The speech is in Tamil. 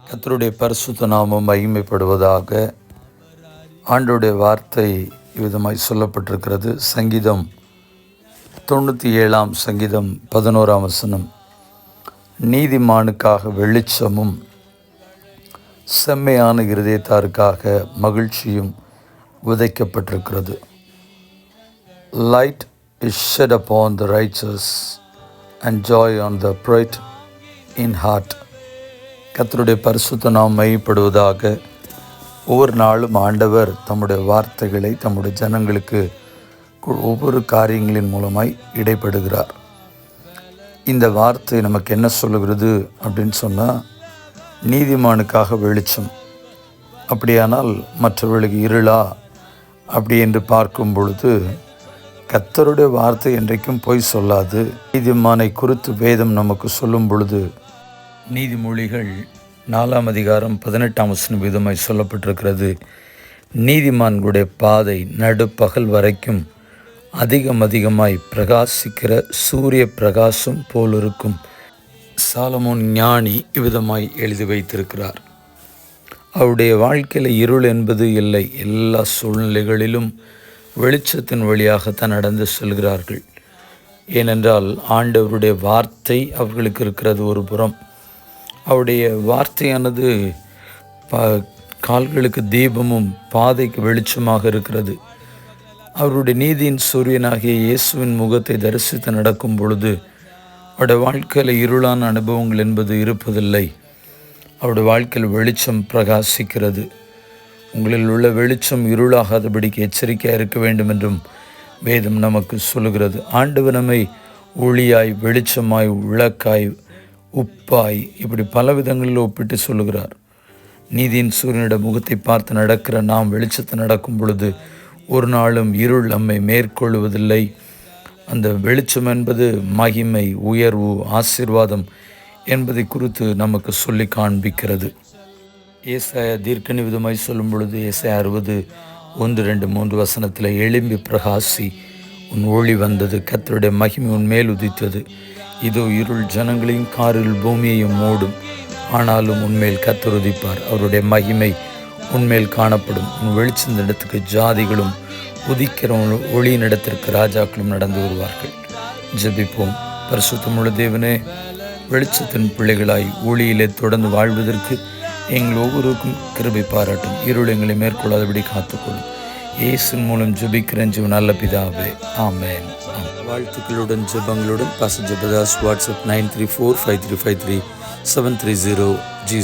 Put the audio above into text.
கர்த்தருடைய பரிசுத்த நாமம் மகிமைப்படுவதாக. ஆண்டவருடைய வார்த்தை இவ்விதமாய் சொல்லப்பட்டிருக்கிறது. சங்கீதம் 97 சங்கீதம் 11 நீதிமானுக்காக வெளிச்சமும் செம்மையான இருதயத்தாருக்காக மகிழ்ச்சியும் விதைக்கப்பட்டிருக்கிறது. Light is shed upon the righteous and joy on the upright in heart. கர்த்தருடைய பரிசுத்த நாமம் மகிமைப்படுவதாக. ஒவ்வொரு நாளும் ஆண்டவர் தம்முடைய வார்த்தைகளை தம்முடைய ஜனங்களுக்கு ஒவ்வொரு காரியங்களின் மூலமாய் இடைப்படுகிறார். இந்த வார்த்தை நமக்கு என்ன சொல்லுகிறது அப்படின்னு சொன்னால், நீதிமானுக்காக வெளிச்சம். அப்படியானால் மற்றவர்களுக்கு இருளா அப்படி என்று பார்க்கும் பொழுது, கர்த்தருடைய வார்த்தை என்றைக்கும் பொய் சொல்லாது. நீதிமானை குறித்து வேதம் நமக்கு சொல்லும் பொழுது, நீதிமொழிகள் 4 விதமாய் சொல்லப்பட்டிருக்கிறது. நீதிமான்களுடைய பாதை நடுப்பகல் வரைக்கும் அதிகமாய் பிரகாசிக்கிற சூரிய பிரகாசம் போல் இருக்கும். சாலமோன் ஞானி இவ்விதமாய் எழுதி வைத்திருக்கிறார். அவருடைய வாழ்க்கையில் இருள் என்பது இல்லை. எல்லா சூழ்நிலைகளிலும் வெளிச்சத்தின் வழியாகத்தான் நடந்து செல்கிறார்கள். ஏனென்றால் ஆண்டவருடைய வார்த்தை அவர்களுக்கு இருக்கிறது ஒரு புறம். அவருடைய வார்த்தையானது கால்களுக்கு தீபமும் பாதைக்கு வெளிச்சமாக இருக்கிறது. அவருடைய நீதியின் சூரியனாகிய இயேசுவின் முகத்தை தரிசித்து நடக்கும் பொழுது அவருடைய வாழ்க்கையில் இருளான அனுபவங்கள் என்பது இருப்பதில்லை. அவருடைய வாழ்க்கையில் வெளிச்சம் பிரகாசிக்கிறது. உங்களில் உள்ள வெளிச்சம் இருளாகாதபடிக்கு எச்சரிக்கையாக இருக்க வேண்டும் என்றும் வேதம் நமக்கு சொல்லுகிறது. ஆண்டவர் நம்மை ஒளியாய், வெளிச்சமாய், விளக்காய், உப்பாய், இப்படி பல விதங்களில் ஒப்பிட்டு சொல்லுகிறார். நீதியின் சூரியனுடைய முகத்தை பார்த்து நடக்கிற நாம் வெளிச்சத்தை நடக்கும் பொழுது ஒரு நாளும் இருள் நம்மை மேற்கொள்வதில்லை. அந்த வெளிச்சம் என்பது மகிமை, உயர்வு, ஆசீர்வாதம் என்பதை குறித்து நமக்கு சொல்லி காண்பிக்கிறது. ஏசாயா தீர்க்கணி விதமாய் சொல்லும் பொழுது, ஏசாயா 60:1-3 எழும்பி பிரகாசி, உன் ஒளி வந்தது, கர்த்தருடைய மகிமை உன்மேல் உதித்தது. இதோ இருள் ஜனங்களையும் காரில் பூமியையும் மூடும், ஆனாலும் உன்மேல் கர்த்தர் உதிப்பார். அவருடைய மகிமை உன்மேல் காணப்படும். உன் வெளிச்சந்த இடத்துக்கு ஜாதிகளும் உதிக்கிற ஒளியின் இடத்திற்கு ராஜாக்களும் நடந்து வருவார்கள். ஜெபிப்போம். பரிசுத்தமுள்ள தேவனே, வெளிச்சத்தின் பிள்ளைகளாய் ஒளியிலே தொடர்ந்து வாழ்வதற்கு எங்கள் ஒவ்வொருவருக்கும் கிருபை பாராட்டும். இருள் எங்களை மேற்கொள்ளாதபடி காத்துக்கொள்ளும். இயேசுவின் மூலம் ஜெபிக்கிறேன் ஜீவ நல்ல பிதாவே, ஆமென். வாழ்த்துக்களுடன் ஜெபங்களுடன் பாஸ்டர் ஜெபதாஸ். வாட்ஸ்அப் 9345353730.